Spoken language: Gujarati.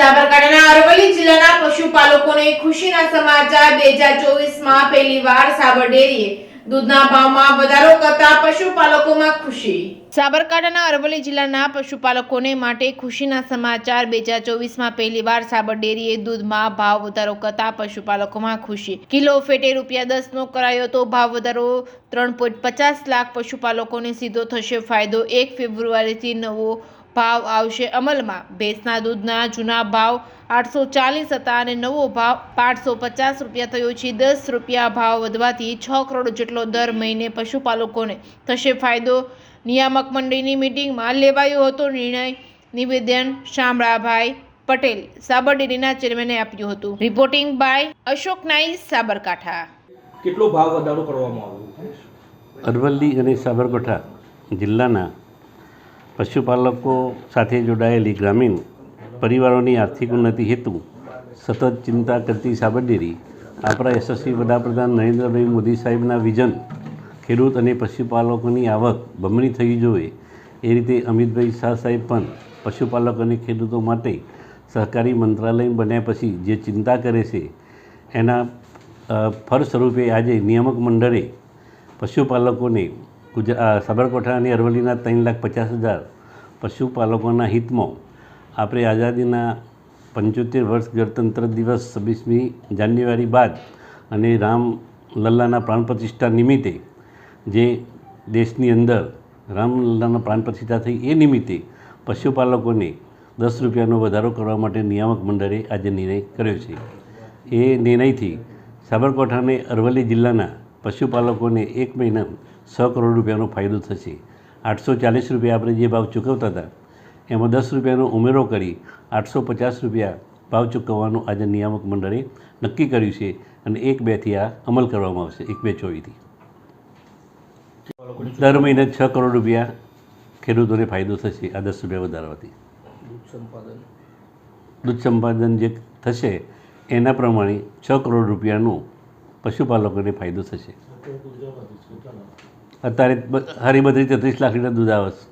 સાબરકાંઠાના અરવલ્લી જિલ્લાના પશુપાલકોને ખુશીના સમાચાર 2024માં પહેલીવાર સાબર ડેરીએ દૂધના ભાવમાં વધારો કરતા પશુપાલકોમાં ખુશી। સાબરકાંઠાના અરવલ્લી જિલ્લાના પશુપાલકોને માટે ખુશીના સમાચાર 2024માં પહેલીવાર સાબર ડેરીએ દૂધમાં ભાવ વધારો કરતા પશુપાલકોમાં ખુશી। કિલો ફેટે ₹10 નો કરાયો તો ભાવ વધારો 3.50 લાખ પશુપાલકોને સીધો થશે ફાયદો। 1 ફેબ્રુઆરીથી નવો ભાવ આવશે અમલમાં। ભેંસના દૂધના જૂના ભાવ 840 હતા અને નવો ભાવ ₹550 થયો છે। ₹10 ભાવ વધવાથી 6 કરોડ જેટલો દર મહિને પશુપાલકોને થશે ફાયદો। નિયામક મંડળની મીટિંગમાં લેવાયો હતો નિર્ણય। નિવેદન શામળાભાઈ પટેલ સાબર ડેરીના ચેરમેને આપ્યું હતું। રિપોર્ટિંગ બાય અશોક નાઈ, સાબરકાંઠા। કેટલો ભાવ વધારો કરવામાં આવ્યો? અરવલ્લી અને સાબરકાંઠા જિલ્લાના પશુપાલકો સાથે જોડાયેલી ગ્રામીણ પરિવારોની આર્થિક ઉન્નતિ હેતુ સતત ચિંતા કરતી સાબર ડેરી આપણા યશસ્વી વડાપ્રધાન નરેન્દ્રભાઈ મોદી સાહેબના વિઝન ખેડૂત અને પશુપાલકોની આવક બમણી થવી જોઈએ એ રીતે અમિતભાઈ શાહ સાહેબ પણ પશુપાલકો અને ખેડૂતો માટે સહકારી મંત્રાલય બન્યા પછી જે ચિંતા કરે છે એના ફળ સ્વરૂપે આજે નિયામક મંડળે પશુપાલકોને સાબરકાંઠા અને અરવલ્લીના 3,50,000 પશુપાલકોના હિતમાં આપણે આઝાદીના 75 વર્ષ ગણતંત્ર દિવસ 26મી જાન્યુઆરી બાદ અને રામલલ્લાના પ્રાણ પ્રતિષ્ઠા નિમિત્તે જે દેશની અંદર રામલલ્લાના પ્રાણ પ્રતિષ્ઠા થઈ એ નિમિત્તે પશુપાલકોને ₹10નો વધારો કરવા માટે નિયામક મંડળે આજે નિર્ણય કર્યો છે। એ નિર્ણયથી સાબરકાંઠા અને અરવલ્લી જિલ્લાના પશુપાલકોને એક મહિના ₹100 કરોડ ફાયદો થશે। ₹840 આપણે જે ભાવ ચૂકવતા હતા એમાં ₹10નો ઉમેરો કરી ₹850 ભાવ ચૂકવવાનું આજે નિયામક મંડળે નક્કી કર્યું છે અને 1/2થી આ અમલ કરવામાં આવશે। 1/2/24થી દર મહિને ₹6 કરોડ ખેડૂતોને ફાયદો થશે આ ₹10 વધારવાથી। દૂધ સંપાદન જે થશે એના પ્રમાણે ₹6 કરોડનું પશુપાલકોને ફાયદો થશે। અત્યારે 32-33 લાખ લીટર દૂધ આવે છે।